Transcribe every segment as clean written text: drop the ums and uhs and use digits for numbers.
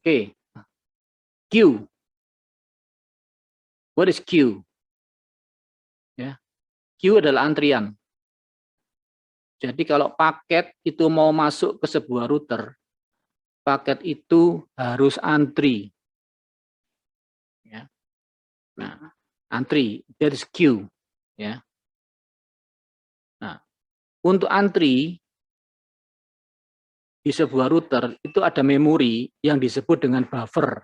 Oke. Queue. What is queue? Ya. Queue adalah antrian. Jadi kalau paket itu mau masuk ke sebuah router, paket itu harus antri. Ya. Nah, antri, that is queue. Ya. Nah, untuk antri di sebuah router itu ada memori yang disebut dengan buffer.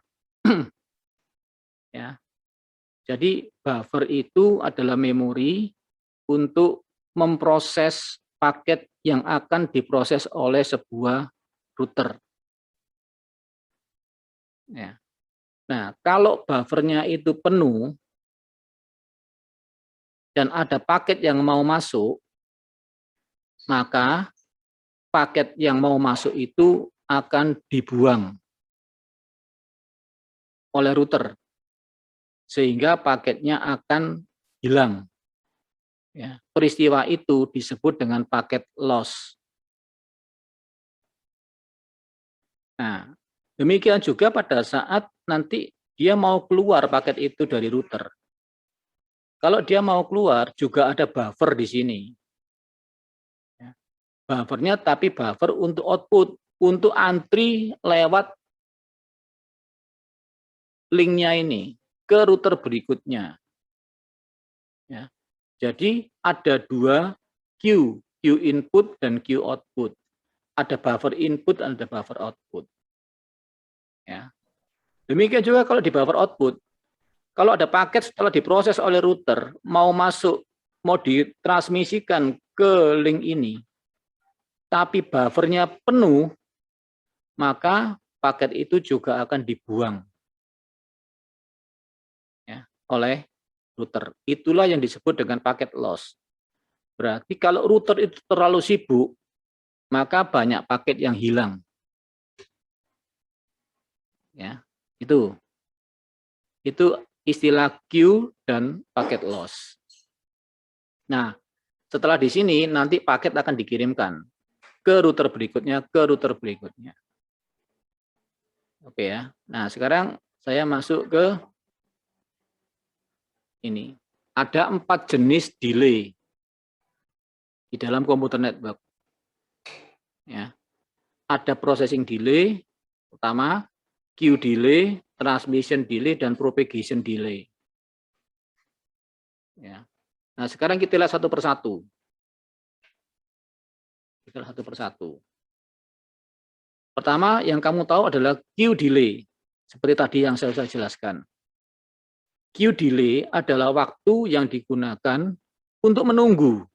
Ya. Jadi buffer itu adalah memori untuk memproses paket yang akan diproses oleh sebuah router. Ya. Nah, kalau buffernya itu penuh dan ada paket yang mau masuk, maka paket yang mau masuk itu akan dibuang oleh router, sehingga paketnya akan hilang. Ya, peristiwa itu disebut dengan paket loss. Nah, demikian juga pada saat nanti dia mau keluar paket itu dari router. Kalau dia mau keluar juga ada buffer di sini. Ya, buffernya tapi buffer untuk output, untuk antri lewat linknya ini ke router berikutnya. Ya. Jadi ada dua queue input dan queue output. Ada buffer input dan ada buffer output. Ya. Demikian juga kalau di buffer output, kalau ada paket setelah diproses oleh router, mau masuk, mau ditransmisikan ke link ini, tapi buffernya penuh, maka paket itu juga akan dibuang ya, oleh router. Itulah yang disebut dengan paket loss. Berarti kalau router itu terlalu sibuk, maka banyak paket yang hilang. Ya, itu istilah queue dan paket loss. Nah, setelah di sini nanti paket akan dikirimkan ke router berikutnya, Oke ya. Nah, sekarang saya masuk ke ini. Ada 4 jenis delay di dalam komputer network. Ya. Ada processing delay, pertama, queue delay, transmission delay, dan propagation delay. Ya. Nah, sekarang kita lihat satu persatu. Pertama, yang kamu tahu adalah queue delay. Seperti tadi yang saya jelaskan. Queue delay adalah waktu yang digunakan untuk menunggu.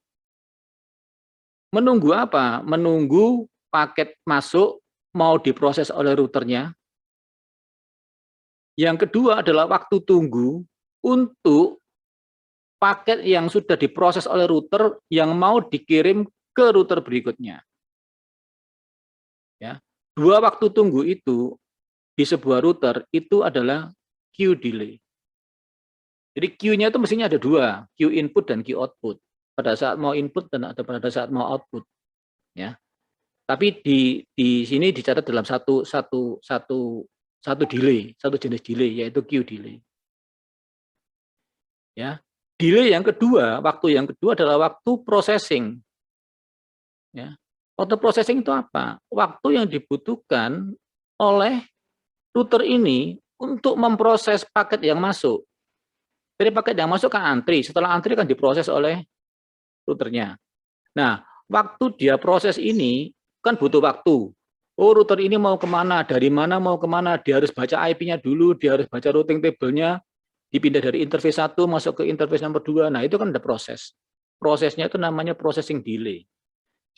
Menunggu apa? Menunggu paket masuk, mau diproses oleh routernya. Yang kedua adalah waktu tunggu untuk paket yang sudah diproses oleh router yang mau dikirim ke router berikutnya. Ya. Dua waktu tunggu itu di sebuah router itu adalah queue delay. Jadi queue-nya itu mestinya ada dua, queue input dan queue output. Pada saat mau input dan pada saat mau output. Ya. Tapi di sini dicatat dalam satu delay, satu jenis delay, yaitu queue delay. Ya. Delay yang kedua, waktu yang kedua adalah waktu processing. Ya. Waktu processing itu apa? Waktu yang dibutuhkan oleh router ini untuk memproses paket yang masuk. Jadi paket yang masuk kan antri, setelah antri kan diproses oleh routernya. Nah, waktu dia proses ini kan butuh waktu. Oh, router ini mau kemana, dari mana mau kemana, dia harus baca IP-nya dulu, dia harus baca routing table-nya, dipindah dari interface 1 masuk ke interface nomor 2. Nah, itu kan ada proses. Prosesnya itu namanya processing delay.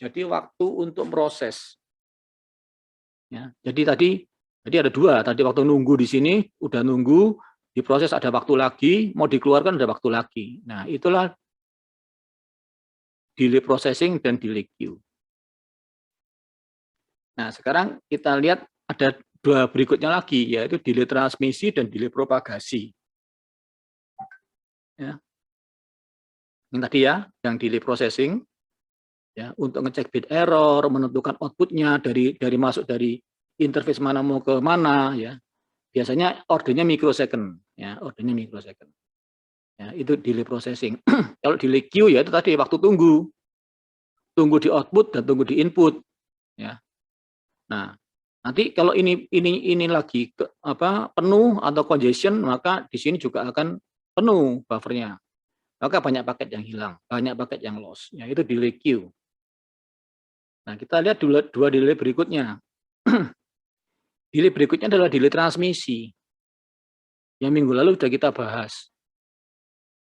Jadi waktu untuk proses. Ya, jadi tadi ada dua. Tadi waktu nunggu di sini, udah nunggu, diproses ada waktu lagi, mau dikeluarkan ada waktu lagi. Nah, itulah delay processing dan delay queue. Nah, sekarang kita lihat ada dua berikutnya lagi, yaitu delay transmisi dan delay propagasi. Ya. Yang tadi ya, yang delay processing, ya, untuk ngecek bit error, menentukan outputnya dari masuk dari interface mana mau ke mana, ya. Biasanya ordernya microsecond, ya, ordernya microsecond. Ya, itu delay processing. Kalau delay queue ya itu tadi waktu tunggu di output dan tunggu di input, ya. Nah, nanti kalau ini lagi penuh atau congestion, maka di sini juga akan penuh buffernya. Maka banyak paket yang hilang, banyak paket yang loss. Ya, itu delay queue. Nah, kita lihat dua delay berikutnya. Delay berikutnya adalah delay transmisi. Yang minggu lalu sudah kita bahas.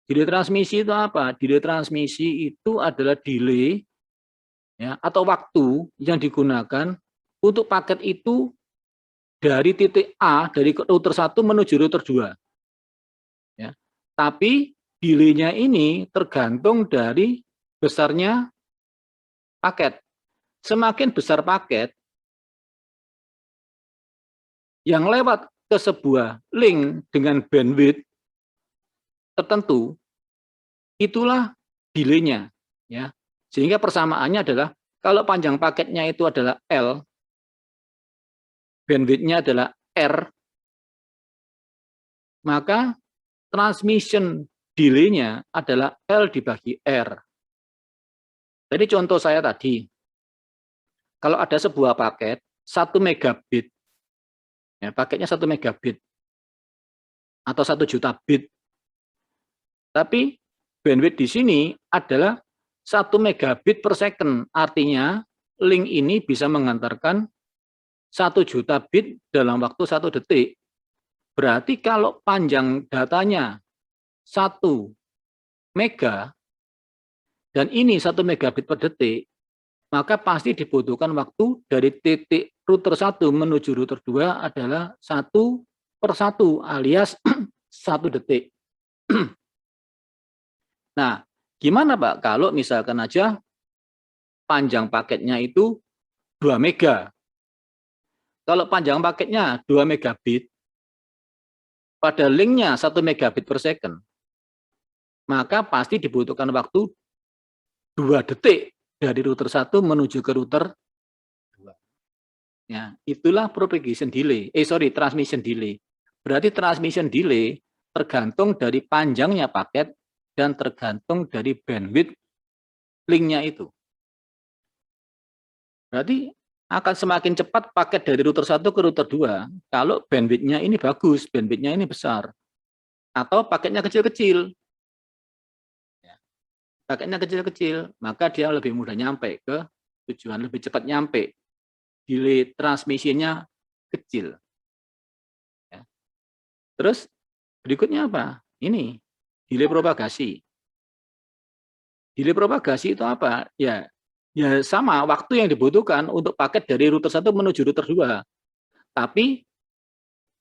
Delay transmisi itu apa? Delay transmisi itu adalah delay, ya, atau waktu yang digunakan untuk paket itu dari titik A, dari router 1 menuju router 2. Ya. Tapi delay-nya ini tergantung dari besarnya paket. Semakin besar paket yang lewat ke sebuah link dengan bandwidth tertentu, itulah delay-nya. Ya. Sehingga persamaannya adalah kalau panjang paketnya itu adalah L, bandwidth-nya adalah R, maka transmission delay-nya adalah L dibagi R. Jadi contoh saya tadi, kalau ada sebuah paket 1 megabit, ya, paketnya 1 megabit atau 1 juta bit, tapi bandwidth di sini adalah 1 megabit per second, artinya link ini bisa mengantarkan 1 juta bit dalam waktu 1 detik. Berarti kalau panjang datanya 1 mega, dan ini 1 megabit per detik, maka pasti dibutuhkan waktu dari titik router 1 menuju router 2 adalah 1/1 alias 1 detik. Nah, gimana Pak kalau misalkan aja panjang paketnya itu 2 mega. Kalau panjang paketnya 2 megabit, pada linknya 1 megabit per second, maka pasti dibutuhkan waktu 2 detik dari router 1 menuju ke router 2. Ya, itulah propagation delay. Transmission delay. Berarti transmission delay tergantung dari panjangnya paket dan tergantung dari bandwidth linknya itu. Berarti akan semakin cepat paket dari router 1 ke router 2 kalau bandwidth-nya ini bagus, bandwidth-nya ini besar. Atau paketnya kecil-kecil. Paketnya kecil-kecil, maka dia lebih mudah nyampe ke tujuan, lebih cepat nyampe. Delay transmisinya kecil. Ya. Terus berikutnya apa? Ini, delay propagasi. Delay propagasi itu apa? Ya sama, waktu yang dibutuhkan untuk paket dari router 1 menuju router 2. Tapi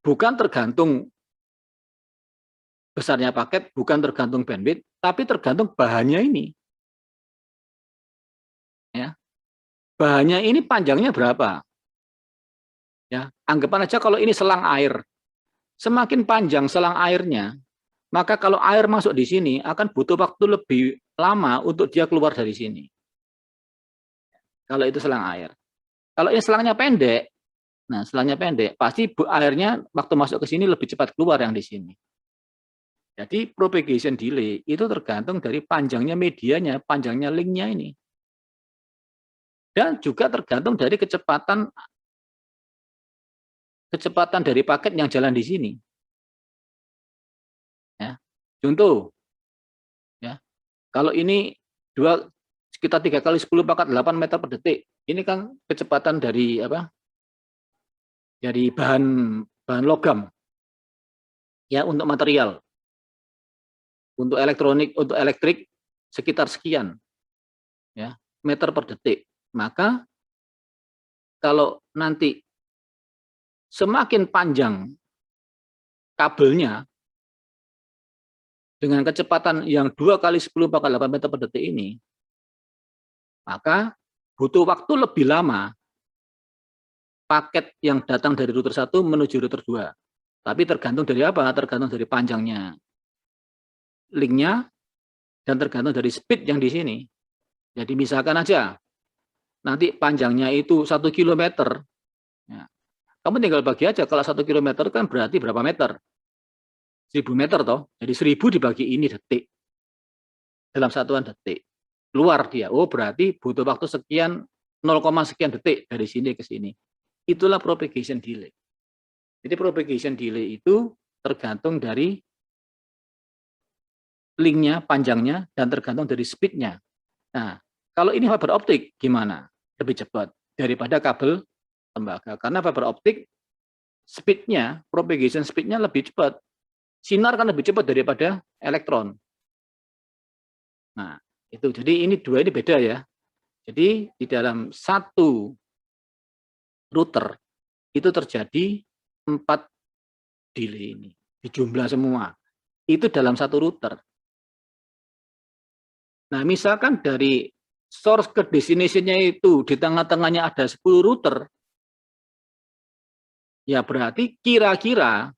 bukan tergantung besarnya paket, bukan tergantung bandwidth, tapi tergantung bahannya ini. Ya. Bahannya ini panjangnya berapa? Ya, anggapan aja kalau ini selang air. Semakin panjang selang airnya, maka kalau air masuk di sini akan butuh waktu lebih lama untuk dia keluar dari sini. Kalau itu selang air. Kalau ini selangnya pendek, nah selangnya pendek, pasti airnya waktu masuk ke sini lebih cepat keluar yang di sini. Jadi propagation delay itu tergantung dari panjangnya medianya, panjangnya linknya ini. Dan juga tergantung dari kecepatan dari paket yang jalan di sini. Ya. Contoh, ya, kalau ini sekitar 3 kali 10 pangkat 8 meter per detik, ini kan kecepatan dari apa? Dari bahan logam, ya, untuk material, untuk elektronik, untuk elektrik sekitar sekian, ya, meter per detik. Maka kalau nanti semakin panjang kabelnya dengan kecepatan yang 2 kali 10 pangkat 8 meter per detik ini, maka butuh waktu lebih lama paket yang datang dari router 1 menuju router 2. Tapi tergantung dari apa? Tergantung dari panjangnya linknya dan tergantung dari speed yang di sini. Jadi misalkan aja nanti panjangnya itu 1 kilometer, ya, Kamu tinggal bagi aja, kalau 1 kilometer kan berarti berapa meter? 1000 meter toh. Jadi 1000 dibagi ini detik. Dalam satuan detik. Keluar dia. Oh, berarti butuh waktu sekian 0, sekian detik dari sini ke sini. Itulah propagation delay. Jadi propagation delay itu tergantung dari linknya, panjangnya, dan tergantung dari speed-nya. Nah, kalau ini fiber optik gimana? Lebih cepat daripada kabel tembaga. Karena fiber optik speed-nya, propagation speed-nya lebih cepat. Sinar kan lebih cepat daripada elektron. Nah, itu. Jadi ini dua ini beda ya. Jadi di dalam satu router itu terjadi 4 delay ini. Dijumlah semua. Itu dalam satu router. Nah, misalkan dari source ke destination-nya itu di tengah-tengahnya ada 10 router, ya berarti kira-kira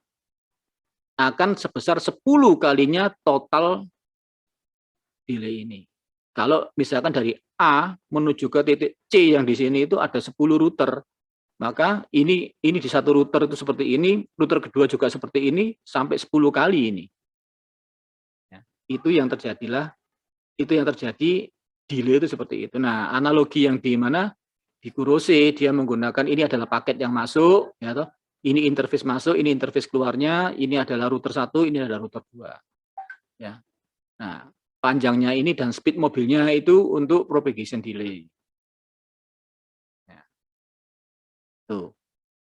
akan sebesar 10 kalinya total delay ini. Kalau misalkan dari A menuju ke titik C yang di sini itu ada 10 router, maka ini di satu router itu seperti ini, router kedua juga seperti ini, sampai 10 kali ini. Ya, itu yang terjadi delay itu seperti itu. Nah, analogi yang di mana di Kurose dia menggunakan ini adalah paket yang masuk, ya toh. Ini interface masuk, ini interface keluarnya, ini adalah router 1, ini adalah router 2. Ya. Nah, panjangnya ini dan speed mobilnya itu untuk propagation delay. Ya. Tuh.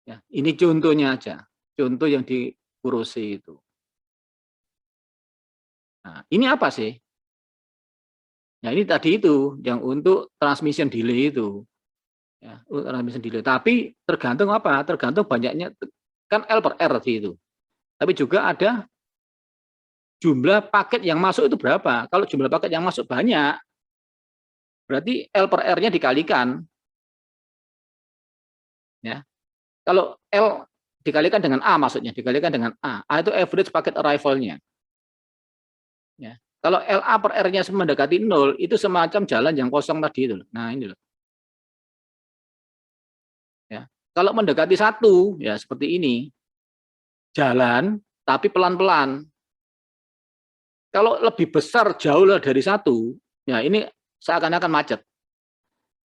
Ya, ini contohnya aja. Contoh yang di Kurose itu. Nah, ini apa sih? Nah, ini tadi itu yang untuk transmission delay itu. Ya, transmission delay. Tapi tergantung apa? Tergantung banyaknya, kan L per R sih itu. Tapi juga ada jumlah paket yang masuk itu berapa. Kalau jumlah paket yang masuk banyak, berarti L per R-nya dikalikan. Ya. Kalau L dikalikan dengan A maksudnya, dikalikan dengan A. A itu average paket arrival-nya. Ya. Kalau LA per R-nya mendekati 0, itu semacam jalan yang kosong tadi itu. Nah, ini loh. Ya. Kalau mendekati 1, ya seperti ini. Jalan, tapi pelan-pelan. Kalau lebih besar jauh dari 1, ya ini seakan-akan macet.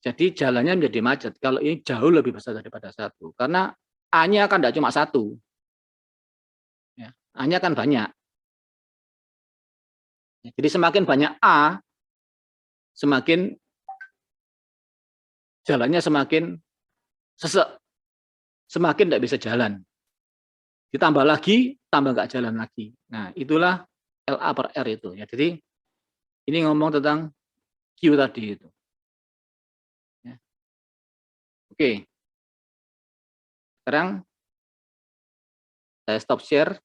Jadi jalannya menjadi macet. Kalau ini jauh lebih besar daripada 1. Karena A-nya kan tidak cuma 1. Ya. A-nya kan banyak. Jadi semakin banyak A, semakin jalannya semakin sesek. Semakin tidak bisa jalan. Ditambah lagi, tambah nggak jalan lagi. Nah, itulah LA per R itu. Ya, jadi ini ngomong tentang Q tadi itu. Ya. Oke, sekarang saya stop share.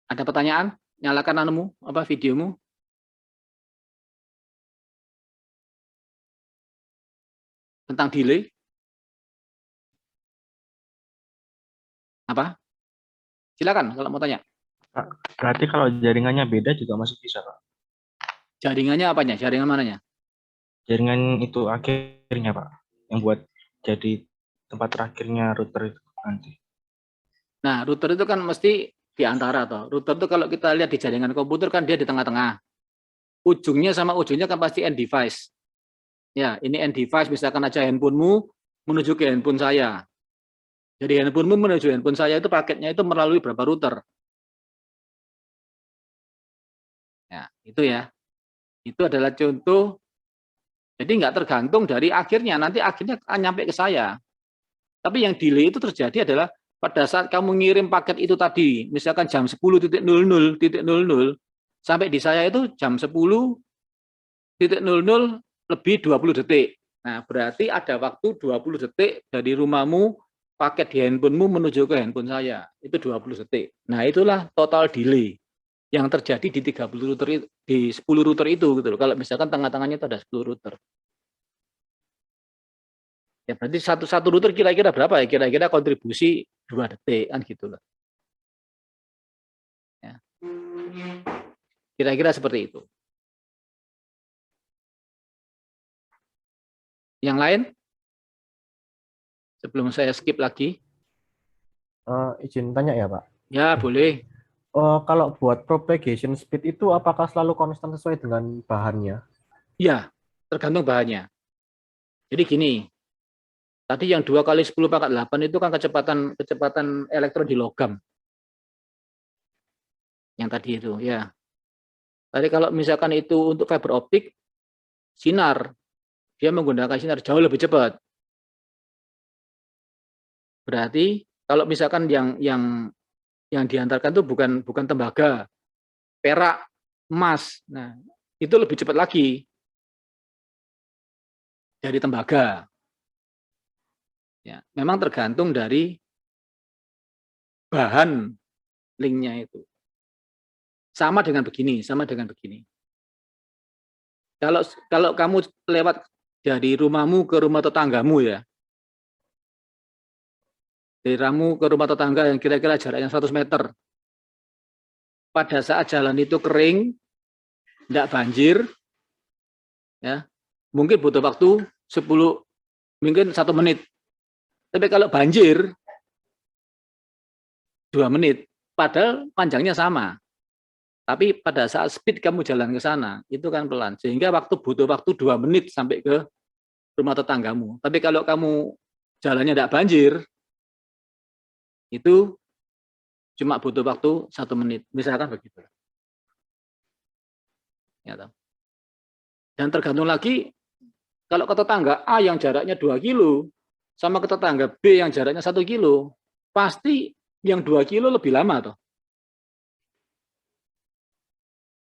Ada pertanyaan? Nyalakan anumu, apa videomu? Tentang delay? Apa? Silakan kalau mau tanya. Pak, berarti kalau jaringannya beda juga masih bisa, Pak? Jaringannya apanya? Jaringan mananya? Jaringan itu akhirnya, Pak, yang buat jadi tempat terakhirnya router itu nanti. Nah, router itu kan mesti di antara toh. Router itu kalau kita lihat di jaringan komputer kan dia di tengah-tengah. Ujungnya sama ujungnya kan pasti end device. Ya, ini end device, misalkan aja handphonemu menuju ke handphone saya. Jadi handphonemu menuju handphone saya itu paketnya itu melalui berapa router. Ya, itu ya. Itu adalah contoh. Jadi nggak tergantung dari akhirnya. Nanti akhirnya akan nyampe ke saya. Tapi yang delay itu terjadi adalah pada saat kamu ngirim paket itu tadi, misalkan jam 10.00 sampai di saya itu jam 10.00 lebih 20 detik. Nah, berarti ada waktu 20 detik dari rumahmu paket di handphonemu menuju ke handphone saya. Itu 20 detik. Nah, itulah total delay yang terjadi di 30 router itu, di 10 router itu gitu loh. Kalau misalkan tengah-tengahnya itu ada 10 router. Ya berarti satu router kira-kira berapa ya? Kira-kira kontribusi 2 detik kan gitu loh. Ya. Kira-kira seperti itu. Yang lain? Sebelum saya skip lagi. Izin tanya ya, Pak. Ya, boleh. Kalau buat propagation speed itu apakah selalu konstan sesuai dengan bahannya? Ya, tergantung bahannya. Jadi gini, tadi yang 2 kali 10 pangkat 8 itu kan kecepatan elektron di logam. Yang tadi itu, ya. Tadi kalau misalkan itu untuk fiber optik, sinar, dia menggunakan sinar jauh lebih cepat. Berarti kalau misalkan yang diantarkan itu bukan tembaga, perak, emas. Nah, itu lebih cepat lagi dari tembaga. Ya, memang tergantung dari bahan linknya itu. Sama dengan begini. Kalau kamu lewat dari rumahmu ke rumah tetanggamu ya, dari rumahmu ke rumah tetangga yang kira-kira jaraknya 100 meter. Pada saat jalan itu kering, tidak banjir, ya, mungkin butuh waktu 10, mungkin 1 menit. Tapi kalau banjir, 2 menit. Padahal panjangnya sama. Tapi pada saat speed kamu jalan ke sana, itu kan pelan. Sehingga butuh waktu 2 menit sampai ke rumah tetanggamu. Tapi kalau kamu jalannya tidak banjir, itu cuma butuh waktu 1 menit. Misalkan begitu. Ya, dan tergantung lagi, kalau ke tetangga A yang jaraknya 2 kilo, sama ke tetangga B yang jaraknya 1 kilo, pasti yang 2 kilo lebih lama toh.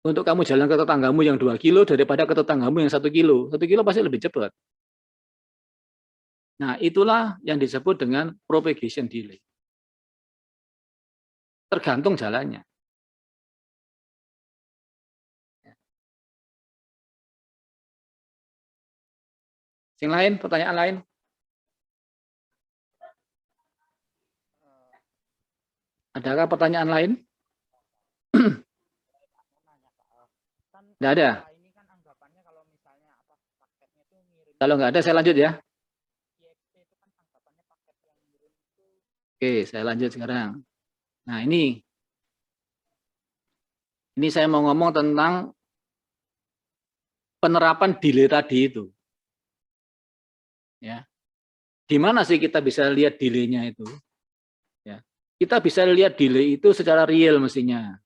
Untuk kamu jalan ke tetanggamu yang 2 kilo daripada ke tetanggamu yang 1 kilo. 1 kilo pasti lebih cepat. Nah, itulah yang disebut dengan propagation delay. Tergantung jalannya. Yang lain, pertanyaan lain? Adakah pertanyaan lain? Nggak ada. Kalau nggak ada, saya lanjut ya. Oke, saya lanjut sekarang. Nah, ini saya mau ngomong tentang penerapan delay tadi itu. Ya. Di mana sih kita bisa lihat delay-nya itu? Ya. Kita bisa lihat delay itu secara real mestinya.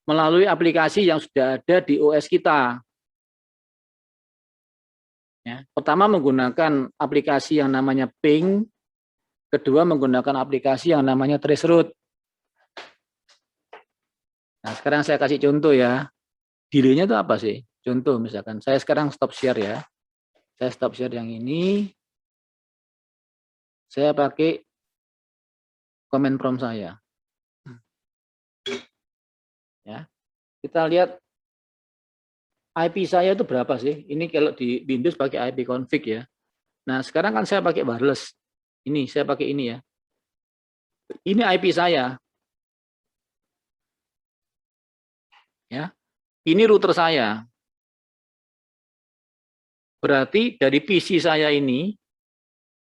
Melalui aplikasi yang sudah ada di OS kita. Ya. Pertama menggunakan aplikasi yang namanya Ping. Kedua menggunakan aplikasi yang namanya Traceroute. Nah, sekarang saya kasih contoh ya. Delay-nya itu apa sih? Contoh misalkan, saya sekarang stop share ya. Saya stop share yang ini. Saya pakai comment prompt saya. Ya. Kita lihat IP saya itu berapa sih? Ini kalau di Windows pakai IP config ya. Nah, sekarang kan saya pakai wireless. Ini, saya pakai ini ya. Ini IP saya. Ya. Ini router saya. Berarti dari PC saya ini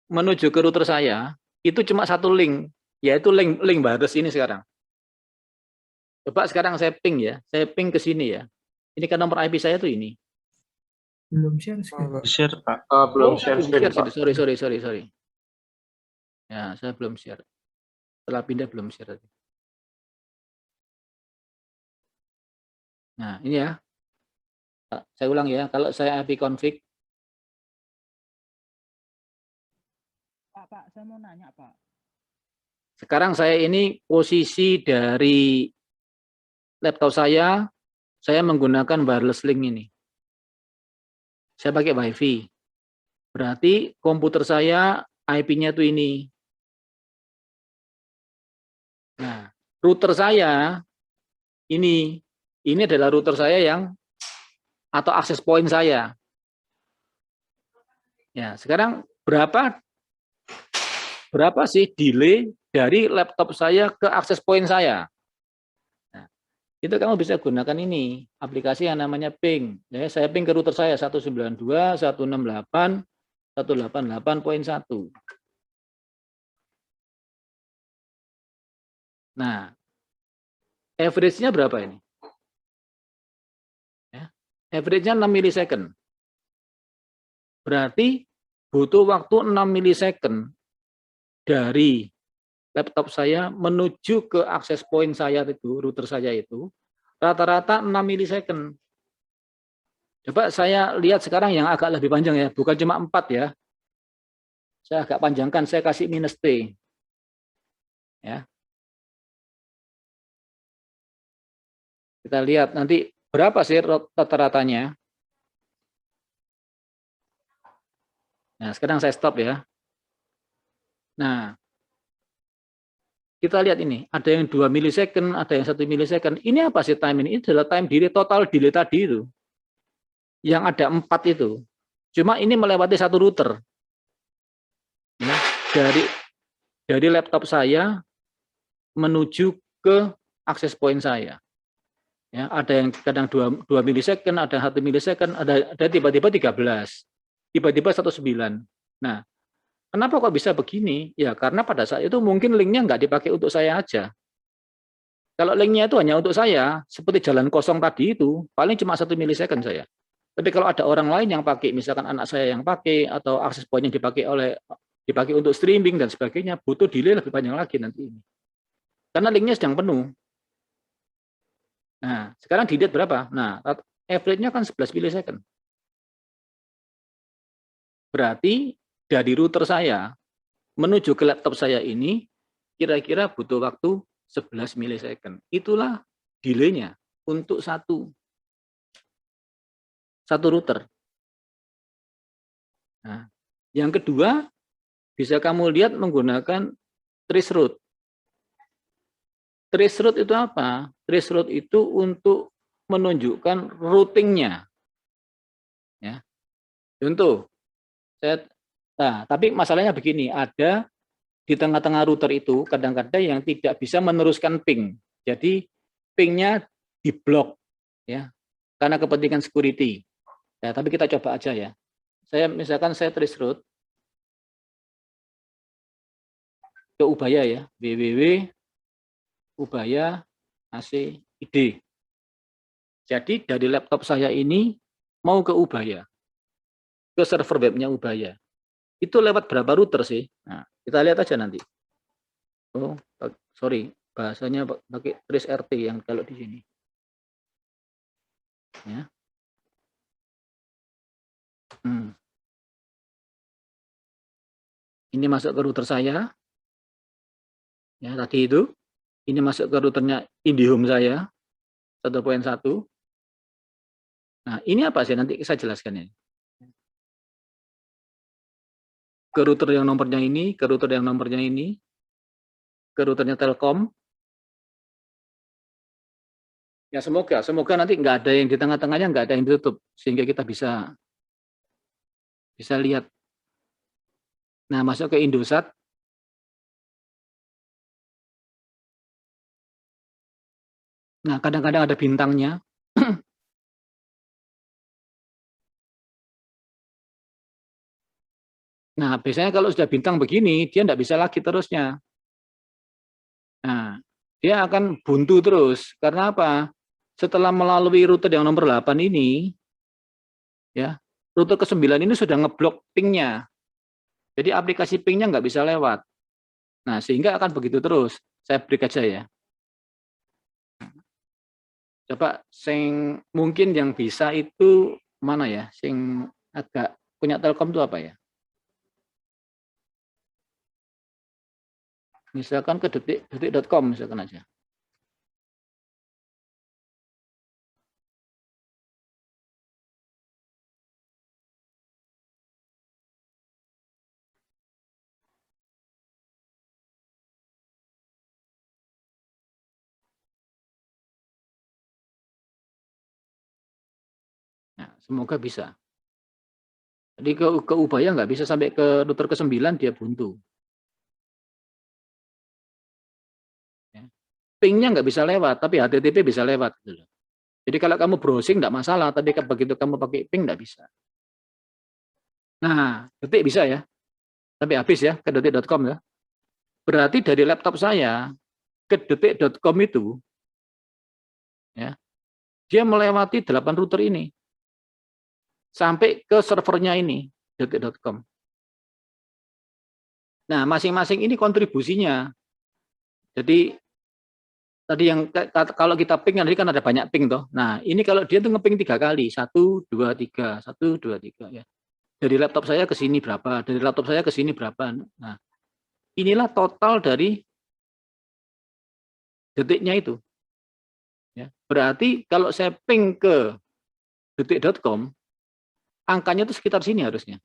menuju ke router saya, itu cuma satu link, yaitu link wireless ini sekarang. Coba sekarang saya ping ya. Saya ping ke sini ya. Ini kan nomor IP saya tuh ini. Belum share screen. Share, Pak. Belum share screen, Pak. Sorry. Ya, saya belum share. Setelah pindah belum share. Nah, ini ya. Saya ulang ya. Kalau saya IP config. Pak, saya mau nanya, Pak. Sekarang saya ini posisi dari laptop saya menggunakan wireless link ini. Saya pakai WiFi. Berarti komputer saya IP-nya tuh ini. Nah, router saya ini adalah router saya yang atau access point saya. Ya, sekarang berapa sih delay dari laptop saya ke access point saya? Nah, itu kamu bisa gunakan ini, aplikasi yang namanya Ping. Ya, saya ping ke router saya 192.168 188.1. Nah, average-nya berapa ini? Ya, average-nya 6 milisecond. Berarti butuh waktu 6 milisecond dari laptop saya menuju ke akses point saya itu, router saya itu, rata-rata 6 milisecond. Coba saya lihat sekarang yang agak lebih panjang ya, bukan cuma 4 ya. Saya agak panjangkan, saya kasih minus T. Ya. Kita lihat nanti berapa sih rata-ratanya. Nah, sekarang saya stop ya. Nah, kita lihat ini, ada yang 2 milisecond, ada yang 1 milisecond. Ini apa sih time ini? Ini adalah time delay, total delay tadi itu. Yang ada 4 itu. Cuma ini melewati satu router. Ya, dari laptop saya menuju ke akses point saya. Ya, ada yang kadang 2 milisecond, ada 1 milisecond, ada tiba-tiba 13. Tiba-tiba 19. Nah, kenapa kok bisa begini? Ya, karena pada saat itu mungkin linknya nggak dipakai untuk saya aja. Kalau linknya itu hanya untuk saya, seperti jalan kosong tadi itu, paling cuma 1 milisecond saya. Tapi kalau ada orang lain yang pakai, misalkan anak saya yang pakai, atau akses point yang dipakai untuk streaming dan sebagainya, butuh delay lebih panjang lagi nanti ini. Karena linknya sedang penuh. Nah, sekarang dilihat berapa? Nah, average-nya kan 11 milisecond. Berarti dari router saya menuju ke laptop saya ini kira-kira butuh waktu 11 milisecond. Itulah delay-nya untuk satu router. Nah, yang kedua bisa kamu lihat menggunakan traceroute. Traceroute itu apa? Traceroute itu untuk menunjukkan routingnya. Ya. Contoh, tapi masalahnya begini, ada di tengah-tengah router itu kadang-kadang yang tidak bisa meneruskan ping. Jadi pingnya diblok, ya, karena kepentingan security. Ya, tapi kita coba aja ya. Misalkan saya traceroute ke Ubaya ya, www.ubaya.ac.id. Jadi dari laptop saya ini mau ke Ubaya, ke server webnya Ubaya. Itu lewat berapa router sih? Nah, kita lihat aja nanti. Oh, sorry, bahasanya pakai trace RT yang kalau di sini. Ya. Ini masuk ke router saya. Ya, tadi itu. Ini masuk ke routernya IndiHome saya. 1.1. Nah, ini apa sih? Nanti saya jelaskan ini. Ke router yang nomornya ini, ke router yang nomornya ini, ke routernya Telkom. Ya, semoga nanti nggak ada yang di tengah-tengahnya, nggak ada yang ditutup, sehingga kita bisa lihat. Nah, masuk ke Indosat. Nah, kadang-kadang ada bintangnya. Nah, biasanya kalau sudah bintang begini, dia nggak bisa lagi terusnya. Nah, dia akan buntu terus. Karena apa? Setelah melalui rute yang nomor 8 ini, ya, rute ke-9 ini sudah ngeblok pingnya. Jadi aplikasi pingnya nggak bisa lewat. Nah, sehingga akan begitu terus. Saya break aja ya. Coba mungkin yang bisa itu mana ya? Sing agak punya Telkom itu apa ya? Misalkan ke detik.com misalkan aja. Nah, semoga bisa. Jadi ke Ubaya nggak bisa sampai ke router ke-9 dia buntu. Pingnya nggak bisa lewat, tapi HTTP bisa lewat. Gitu. Jadi kalau kamu browsing nggak masalah, tapi begitu kamu pakai ping nggak bisa. Nah, detik bisa ya. Sampai habis ya ke detik.com ya. Berarti dari laptop saya ke detik.com itu ya, dia melewati 8 router ini sampai ke servernya ini detik.com. Nah, masing-masing ini kontribusinya. Jadi tadi yang kalau kita ping nanti kan ada banyak ping toh. Nah, ini kalau dia tuh ngeping 3 kali, 1 2 3, 1 2 3 ya. Dari laptop saya ke sini berapa, dari laptop saya ke sini berapa. Nah, inilah total dari detiknya itu. Ya. Berarti kalau saya ping ke detik.com, angkanya itu sekitar sini harusnya.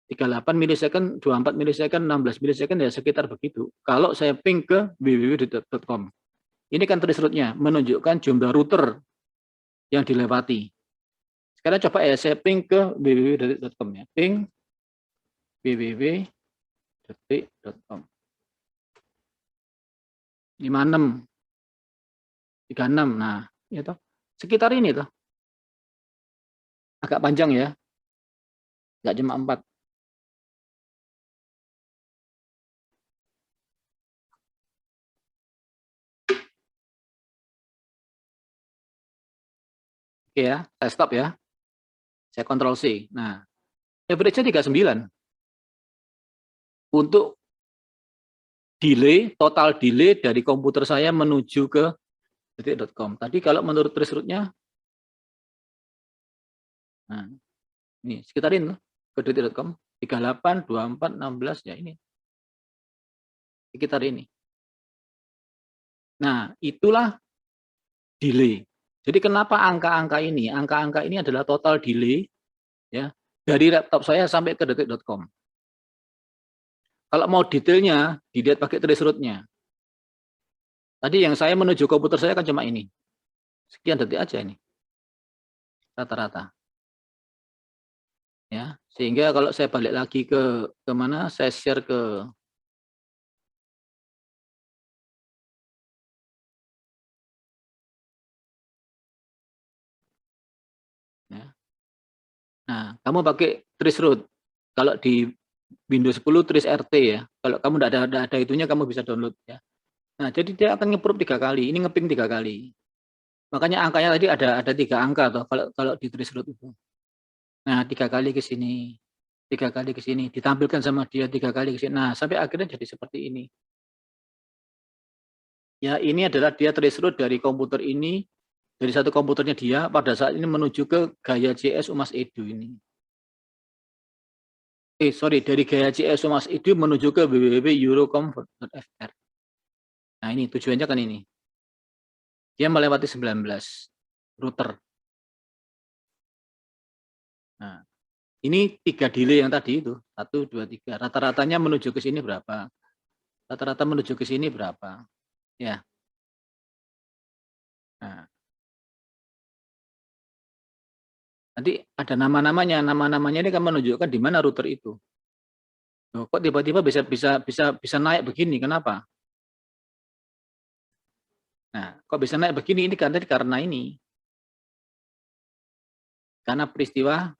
38 milisecond, 24 milisecond, 16 milisecond ya sekitar begitu. Kalau saya ping ke www.com. Ini kan trace route-nya menunjukkan jumlah router yang dilewati. Sekarang coba ya saya ping ke www.com ya. Ping www.detik.com. 56 36. Nah, itu sekitar ini tuh. Agak panjang ya. Enggak cuma 4. Oke ya, saya stop ya. Saya Ctrl C. Nah, average-nya 39. Untuk delay, total delay dari komputer saya menuju ke detik.com. Tadi kalau menurut trace route-nya, nah, ini sekitarin tuh ke detik.com. 38, 24, 16, ya ini. Sekitar ini. Nah, itulah delay. Jadi kenapa angka-angka ini? Angka-angka ini adalah total delay ya dari laptop saya sampai ke detik.com. Kalau mau detailnya, dilihat pakai trace route-nya. Tadi yang saya menuju komputer saya kan cuma ini. Sekian detik aja ini. Rata-rata. Ya, sehingga kalau saya balik lagi ke mana? Saya share ke ya. Nah, kamu pakai trace route. Kalau di Windows 10 trace RT ya. Kalau kamu tidak ada itunya, kamu bisa download ya. Nah, jadi dia akan nge-probe 3 kali. Ini ngeping 3 kali. Makanya angkanya tadi ada 3 angka toh kalau di trace route itu. Nah, 3 kali ke sini, 3 kali ke sini, ditampilkan sama dia 3 kali ke sini. Nah, sampai akhirnya jadi seperti ini. Ya, ini adalah dia trace route dari komputer ini, dari satu komputernya dia pada saat ini menuju ke Gaya JS Umas Edu ini. Dari Gaya JS Umas Edu menuju ke www.eurocom.fr. Nah, ini tujuannya kan ini. Dia melewati 19 router. Nah, ini 3 delay yang tadi itu, 1, 2, 3. Rata-ratanya menuju ke sini berapa? Rata-rata menuju ke sini berapa? Ya. Nah. Nanti ada nama-namanya ini kan menunjukkan di mana router itu. Loh, kok tiba-tiba bisa naik begini? Kenapa? Nah, kok bisa naik begini? Ini kan tadi karena ini. Karena peristiwa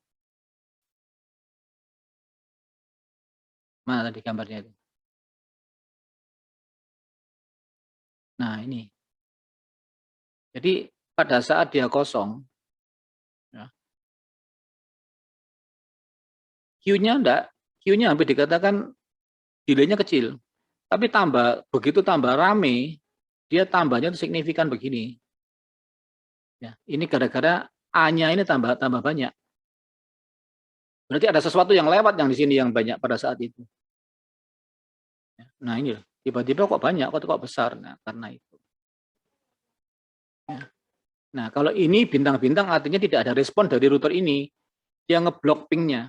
mana tadi gambarnya itu? Nah, ini. Jadi pada saat dia kosong, ya, Q-nya enggak, Q-nya hampir dikatakan delay-nya kecil. Tapi begitu tambah rame, dia tambahnya signifikan begini. Ya, ini gara-gara A-nya ini tambah banyak. Berarti ada sesuatu yang lewat yang di sini yang banyak pada saat itu. Nah, ini tiba-tiba kok banyak, kok besar. Nah, karena itu. Ya. Nah, kalau ini bintang-bintang artinya tidak ada respon dari router ini. Dia ngeblok pingnya.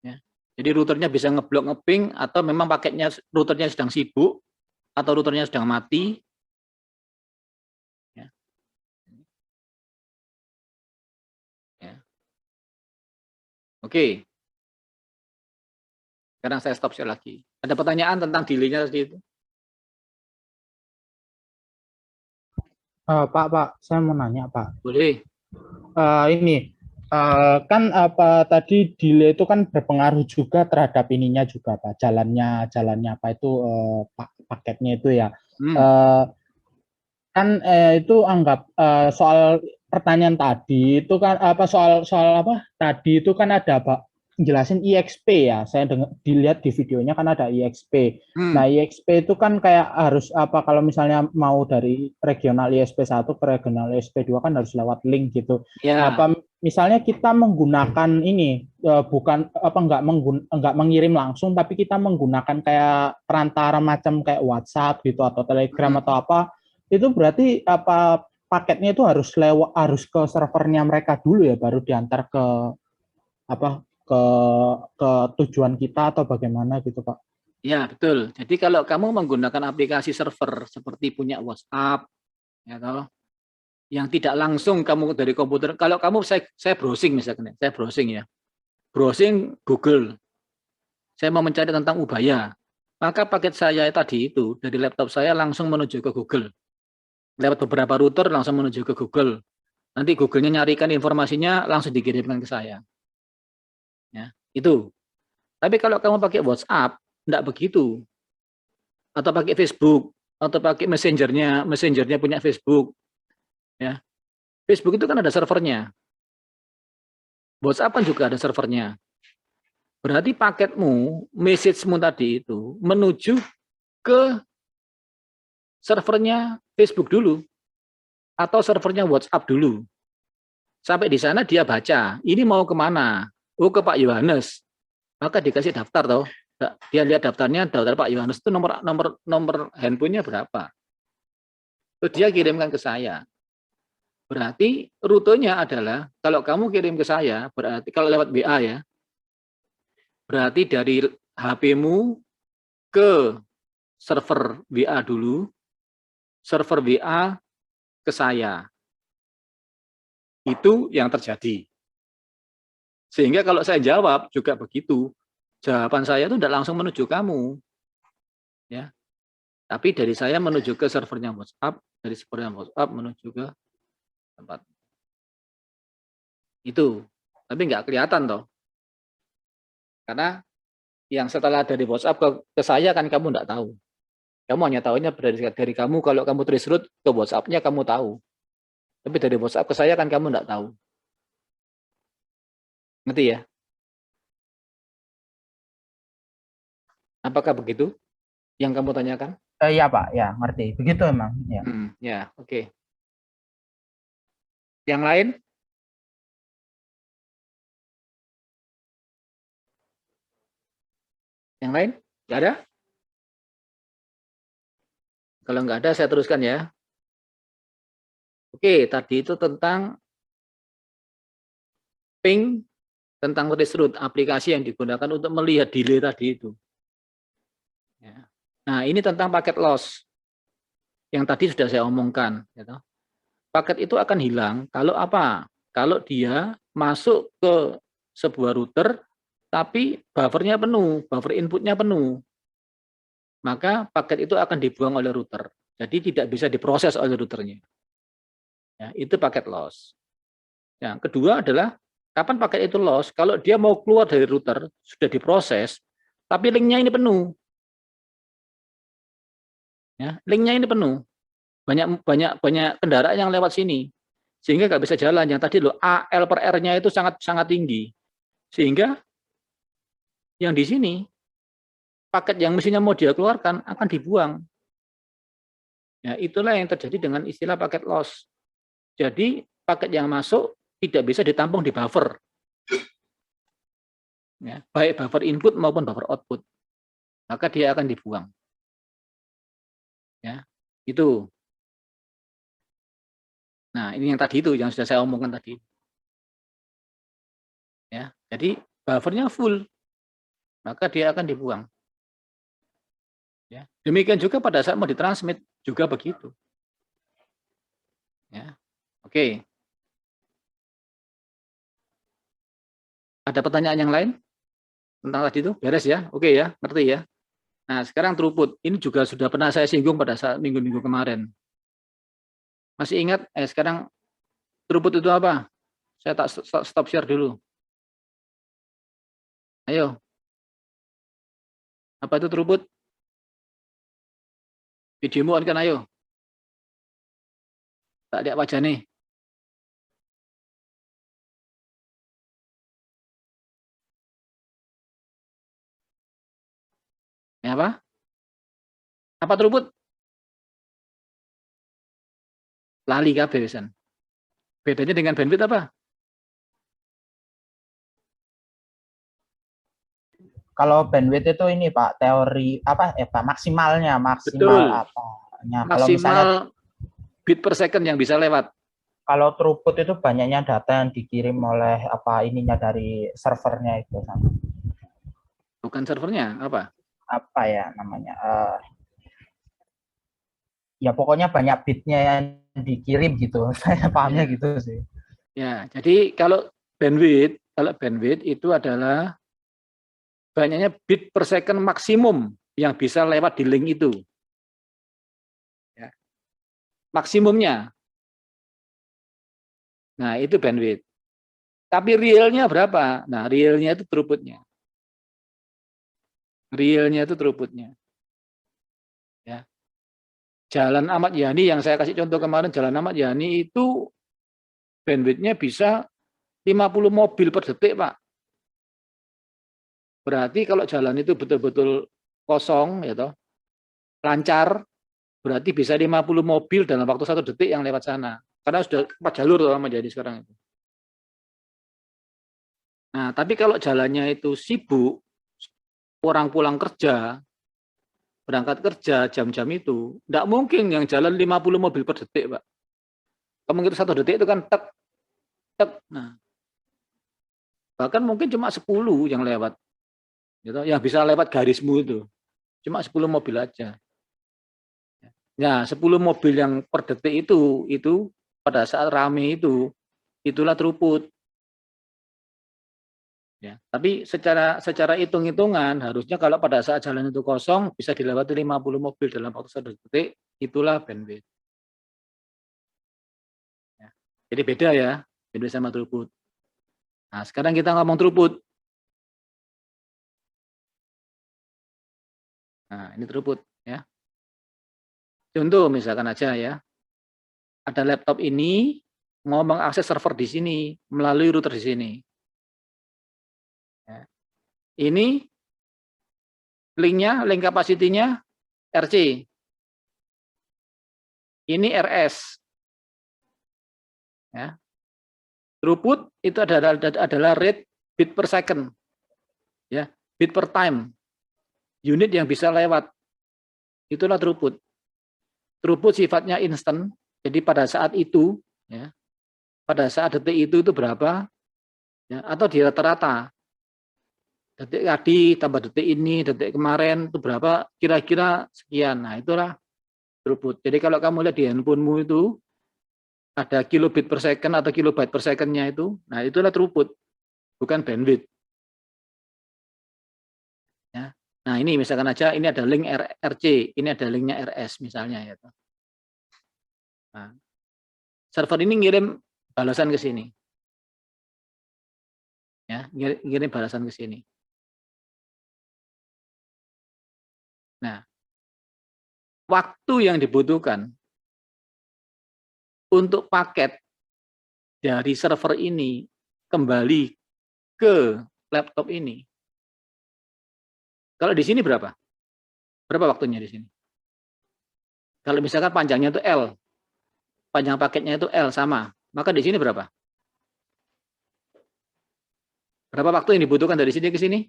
Ya. Jadi routernya bisa ngeblok ngeping atau memang paketnya routernya sedang sibuk atau routernya sedang mati. Ya. Ya. Oke. Sekarang saya stop share lagi. Ada pertanyaan tentang delay-nya tadi itu? Pak, saya mau nanya, Pak. Boleh. Ini Kan apa tadi delay itu kan berpengaruh juga terhadap ininya juga Pak, jalannya apa itu paketnya itu ya. Eh, kan itu anggap soal pertanyaan tadi itu kan apa soal apa tadi itu kan ada Pak jelasin IXP ya. Saya dilihat di videonya kan ada IXP. Nah, IXP itu kan kayak harus apa kalau misalnya mau dari regional ISP 1 ke regional ISP 2 kan harus lewat link gitu. Ya. Apa misalnya kita menggunakan ini bukan apa enggak mengirim langsung tapi kita menggunakan kayak perantara macam kayak WhatsApp gitu atau Telegram atau apa itu berarti apa paketnya itu harus ke servernya mereka dulu ya baru diantar ke apa ke tujuan kita atau bagaimana gitu Pak? Ya, betul. Jadi kalau kamu menggunakan aplikasi server seperti punya WhatsApp, ya toh, yang tidak langsung kamu dari komputer. Kalau kamu saya browsing misalkan, saya browsing ya, browsing Google. Saya mau mencari tentang Ubaya, maka paket saya tadi itu dari laptop saya langsung menuju ke Google. Lewat beberapa router langsung menuju ke Google. Nanti Google-nya nyarikan informasinya langsung dikirimkan ke saya. Ya, itu. Tapi kalau kamu pakai WhatsApp, enggak begitu. Atau pakai Facebook, atau pakai messengernya punya Facebook. Ya. Facebook itu kan ada servernya. WhatsApp kan juga ada servernya. Berarti paketmu, message-mu tadi itu menuju ke servernya Facebook dulu atau servernya WhatsApp dulu. Sampai di sana dia baca, ini mau kemana? Oh, ke Pak Yohanes. Maka dikasih daftar toh. Dia lihat daftarnya, daftar Pak Yohanes itu nomor handphonenya berapa. Terus dia kirimkan ke saya. Berarti rutenya adalah kalau kamu kirim ke saya, berarti kalau lewat WA ya, berarti dari HP-mu ke server WA dulu, server WA ke saya. Itu yang terjadi. Sehingga kalau saya jawab juga begitu. Jawaban saya itu tidak langsung menuju kamu. Ya. Tapi dari saya menuju ke servernya WhatsApp, dari servernya WhatsApp menuju ke tempat. Itu. Tapi nggak kelihatan toh. Karena yang setelah dari WhatsApp ke saya kan kamu nggak tahu. Kamu hanya tahunya dari kamu, kalau kamu trace route ke WhatsApp-nya kamu tahu. Tapi dari WhatsApp ke saya kan kamu nggak tahu. Ngerti ya? Apakah begitu yang kamu tanyakan? Iya Pak, ya ngerti. Begitu emang. Ya. Ya, oke. Yang lain? Yang lain? Nggak ada? Kalau nggak ada, saya teruskan ya. Oke, tadi itu tentang ping, tentang trace route, aplikasi yang digunakan untuk melihat delay tadi itu. Ya. Nah, ini tentang paket loss. Yang tadi sudah saya omongkan. Gitu. Paket itu akan hilang kalau apa? Kalau dia masuk ke sebuah router, tapi buffernya penuh, buffer inputnya penuh. Maka paket itu akan dibuang oleh router. Jadi tidak bisa diproses oleh routernya. Ya, itu paket loss. Yang kedua adalah kapan paket itu loss? Kalau dia mau keluar dari router sudah diproses, tapi linknya ini penuh. Ya, linknya ini penuh. Banyak kendaraan yang lewat sini, sehingga nggak bisa jalan. Yang tadi loh AL per R-nya itu sangat tinggi, sehingga yang di sini paket yang mestinya mau dia keluarkan akan dibuang. Ya, itulah yang terjadi dengan istilah paket loss. Jadi paket yang masuk tidak bisa ditampung di buffer. Ya, baik buffer input maupun buffer output. Maka dia akan dibuang. Ya, itu. Nah, ini yang tadi itu yang sudah saya omongkan tadi. Ya, jadi buffernya full. Maka dia akan dibuang. Ya, demikian juga pada saat mau ditransmit juga begitu. Ya. Oke. Ada pertanyaan yang lain tentang tadi itu? Beres ya? Oke ya, ngerti ya? Nah, sekarang throughput. Ini juga sudah pernah saya singgung pada saat minggu-minggu kemarin. Masih ingat? Sekarang throughput itu apa? Saya tak stop share dulu. Ayo. Apa itu throughput? Videomu on kan, ayo. Tak lihat wajah nih. Ini apa? Apa throughput? Lali kabeh wisan. Bedanya dengan bandwidth apa? Kalau bandwidth itu ini Pak, teori apa Pak, maksimal Betul. apanya. Kalau Maksimal misalnya bit per second yang bisa lewat. kalau throughput itu banyaknya data yang dikirim oleh ininya dari servernya itu. Bukan servernya, apa? Apa ya namanya? Ya pokoknya banyak bitnya yang dikirim gitu. Saya pahamnya gitu sih. Ya, jadi kalau bandwidth itu adalah banyaknya bit per second maksimum yang bisa lewat di link itu. Ya. Maksimumnya. Nah, itu bandwidth. Tapi realnya berapa? Nah, realnya itu throughputnya. Realnya itu throughputnya. Ya. Jalan Ahmad Yani yang saya kasih contoh kemarin, Jalan Ahmad Yani itu bandwidthnya bisa 50 mobil per detik, Pak. Berarti kalau jalan itu betul-betul kosong, ya toh, lancar, berarti bisa 50 mobil dalam waktu 1 detik yang lewat sana. Karena sudah 4 jalur toh Ahmad Yani sekarang itu. Nah, tapi kalau jalannya itu sibuk, orang pulang kerja, berangkat kerja jam-jam itu, tidak mungkin yang jalan 50 mobil per detik, Pak. Kalau mungkin 1 detik itu kan tek, tek. Nah, bahkan mungkin cuma 10 yang lewat. Gitu, yang bisa lewat garismu itu. Cuma 10 mobil aja. Ya, 10 mobil yang per detik itu pada saat rame itu, itulah throughput. Ya, tapi secara hitung-hitungan harusnya kalau pada saat jalan itu kosong bisa dilewati 50 mobil dalam waktu 1 detik, itulah bandwidth. Ya, jadi beda ya, bandwidth sama throughput. Nah, sekarang kita ngomong throughput. Nah, ini throughput ya. Contoh misalkan aja ya. Ada laptop ini mau mengakses server di sini melalui router di sini. Ya. Ini linknya, link capacity-nya RC. Ini RS. Ya. Throughput itu adalah rate bit per second. Ya, bit per time. Unit yang bisa lewat. Itulah throughput. Throughput sifatnya instan. Jadi pada saat itu, ya, pada saat detik itu berapa? Ya, atau di rata-rata. Detik tadi tambah detik ini, detik kemarin itu berapa? Kira-kira sekian. Nah, itulah throughput. Jadi kalau kamu lihat di handphonemu itu ada kilobit per second atau kilobyte per secondnya itu, nah itulah throughput, bukan bandwidth. Ya. Nah ini misalkan aja ini ada link RC, ini ada linknya RS misalnya ya. Nah, server ini ngirim balasan ke sini, ya ngirim balasan ke sini. Nah, waktu yang dibutuhkan untuk paket dari server ini kembali ke laptop ini. Kalau di sini berapa? Berapa waktunya di sini? Kalau misalkan panjangnya itu L, panjang paketnya itu L sama, maka di sini berapa? Berapa waktu yang dibutuhkan dari sini ke sini?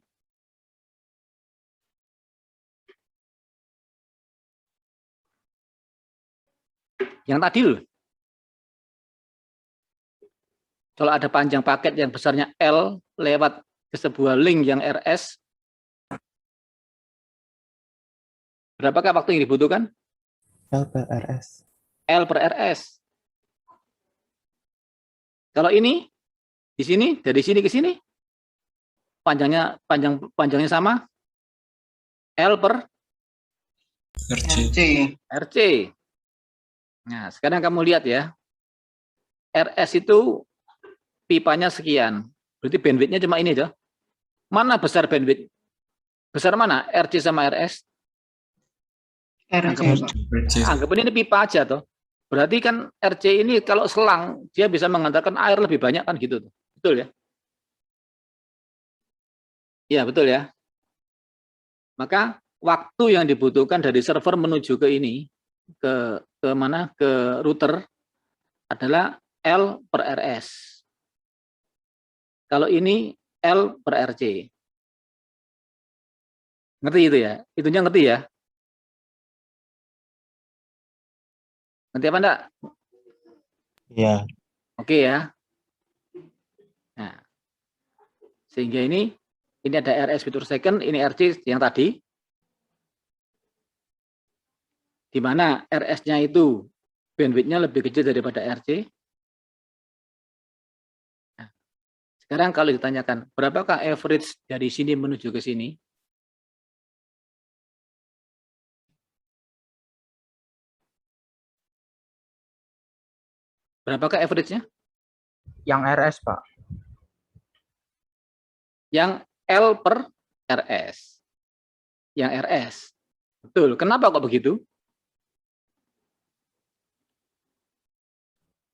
Yang tadi loh. Kalau ada panjang paket yang besarnya L lewat ke sebuah link yang RS, berapakah waktu yang dibutuhkan? L per RS. L per RS. Kalau ini di sini dari sini ke sini panjangnya sama L per RC. Nah, sekarang kamu lihat ya. RS itu pipanya sekian. Berarti bandwidth-nya cuma ini aja. Mana besar bandwidth? Besar mana? RC sama RS? Anggap ini pipa aja toh. Berarti kan RC ini kalau selang dia bisa mengantarkan air lebih banyak kan gitu. Betul ya? Iya, betul ya. Maka waktu yang dibutuhkan dari server menuju ke ini ke mana? Ke router adalah L per RS. Kalau ini L per RC. Ngerti itu ya? Itunya ngerti ya? Ngerti apa enggak? Iya. Oke ya. Nah, sehingga ini ada RS bit per second, ini RC yang tadi. Di mana RS-nya itu bandwidth-nya lebih kecil daripada RC. Nah, sekarang kalau ditanyakan, berapakah average dari sini menuju ke sini? Berapakah average-nya? Yang RS, Pak. Yang L per RS. Yang RS. Betul. Kenapa kok begitu?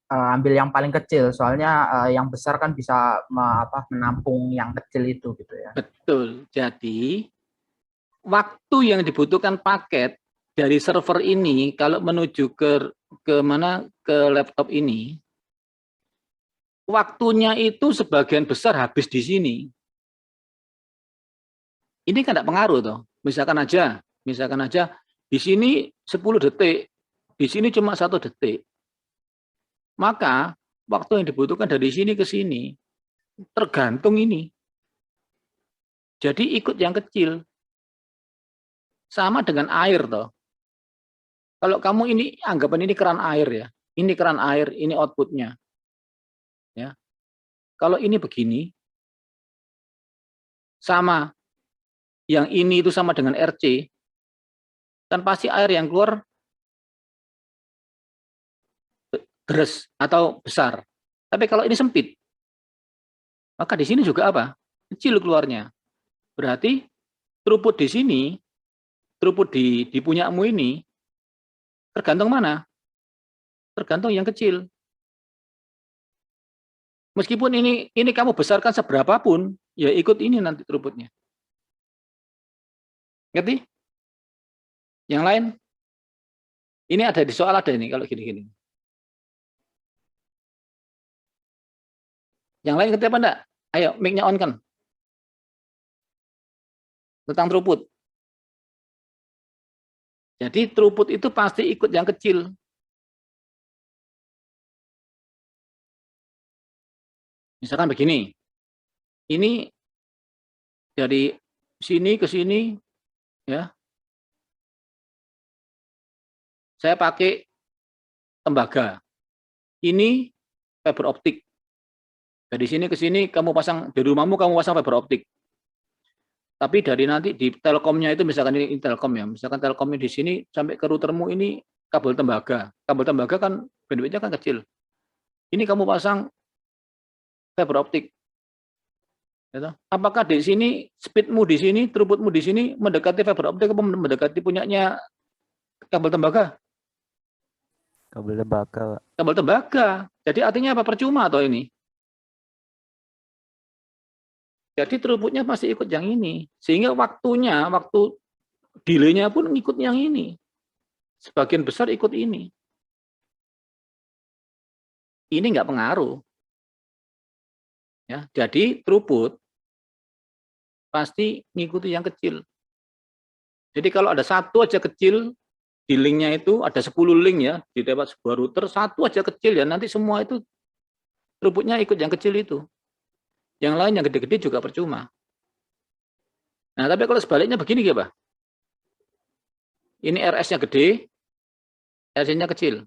Ambil yang paling kecil, soalnya yang besar kan bisa menampung yang kecil itu gitu ya. Betul. Jadi waktu yang dibutuhkan paket dari server ini kalau menuju ke mana, ke laptop ini, waktunya itu sebagian besar habis di sini. Ini kan tidak pengaruh toh. Misalkan aja di sini 10 detik, di sini cuma 1 detik. Maka waktu yang dibutuhkan dari sini ke sini tergantung ini. Jadi ikut yang kecil. Sama dengan air toh. Kalau kamu ini anggapan ini keran air ya. Ini keran air, ini outputnya. Ya. Kalau ini begini, sama yang ini itu sama dengan RC, kan pasti air yang keluar deres atau besar. Tapi kalau ini sempit, maka di sini juga apa? Kecil keluarnya. Berarti throughput di sini, throughput di punyamu ini, tergantung mana? Tergantung yang kecil. Meskipun ini kamu besarkan seberapapun, ya ikut ini nanti throughputnya. Ngerti? Yang lain? Ini ada di soal ada ini kalau gini-gini. Yang lain ngerti apa enggak? Ayo, mic-nya on kan. Tentang throughput. Jadi throughput itu pasti ikut yang kecil. Misalkan begini. Ini dari sini ke sini ya. Saya pakai tembaga. Ini fiber optik. Dari sini ke sini kamu pasang, di rumahmu kamu pasang fiber optik. Tapi dari nanti di telkomnya itu, misalkan ini telkom ya, misalkan telkomnya di sini sampai ke routermu ini kabel tembaga. Kabel tembaga kan bandwidth-nya kan kecil. Ini kamu pasang fiber optik. Apakah di sini speedmu di sini, throughputmu di sini mendekati fiber optik atau mendekati punyanya kabel tembaga? Kabel tembaga. Kabel tembaga. Jadi artinya apa? Percuma atau ini? Jadi throughputnya pasti ikut yang ini. Sehingga waktu delay-nya pun ikut yang ini. Sebagian besar ikut ini. Ini nggak pengaruh. Ya, jadi throughput pasti ngikuti yang kecil. Jadi kalau ada satu aja kecil, di linknya itu ada 10 link ya, di dapat sebuah router, satu aja kecil ya, nanti semua itu throughputnya ikut yang kecil itu. Yang lain yang gede-gede juga percuma. Nah, tapi kalau sebaliknya begini ya, Pak. Ini RS-nya gede, RC-nya kecil.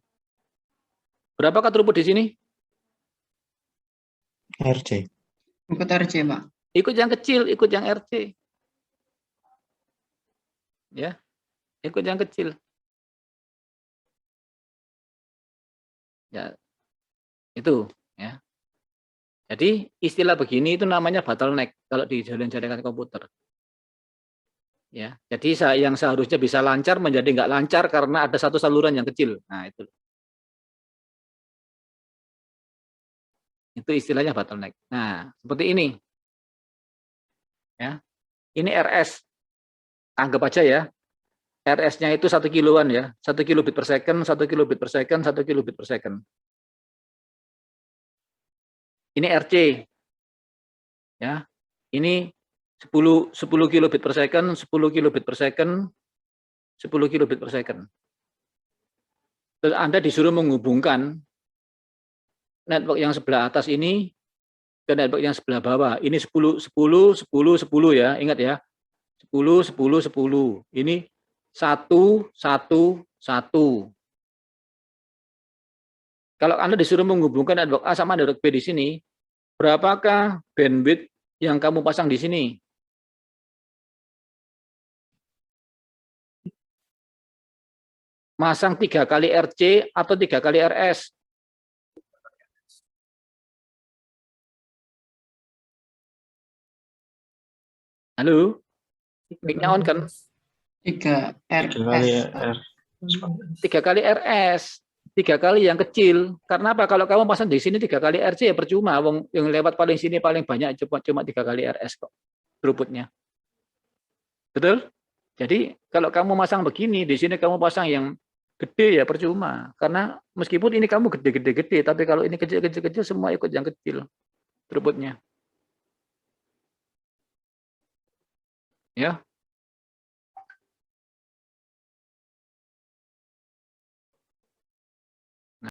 Berapakah throughput di sini? RC. Ikut RC, Pak. Ikut yang kecil, ikut yang RC. Ya, ikut yang kecil. Ya, itu ya. Jadi istilah begini itu namanya bottleneck kalau di jaringan komputer. Ya, jadi yang seharusnya bisa lancar menjadi nggak lancar karena ada satu saluran yang kecil. Nah, itu istilahnya bottleneck. Nah, seperti ini. Ya, ini RS. Anggap aja ya, RS-nya itu 1 kiloan ya, 1 kilobit per second, 1 kilobit per second, 1 kilobit per second. Ini RC. Ya, ini 10 kilobit per second, 10 kilobit per second, 10 kilobit per second. Terus Anda disuruh menghubungkan network yang sebelah atas ini ke network yang sebelah bawah. Ini 10, 10, 10, 10 ya, ingat ya. 10, 10, 10. Ini 1, 1, 1. Kalau Anda disuruh menghubungkan network A sama network B di sini, berapakah bandwidth yang kamu pasang di sini? Masang 3 kali RC atau 3 kali RS? Halo? Mic-nya on kan? 3 kali RS. 3 kali RS. 3 kali yang kecil. Karena apa? Kalau kamu pasang di sini 3 kali RC ya percuma. Wong yang lewat paling sini paling banyak cuma 3 kali RS kok throughputnya. Betul? Jadi kalau kamu pasang begini, di sini kamu pasang yang gede ya percuma. Karena meskipun ini kamu gede-gede, tapi kalau ini kecil-kecil semua ikut yang kecil throughputnya. Ya.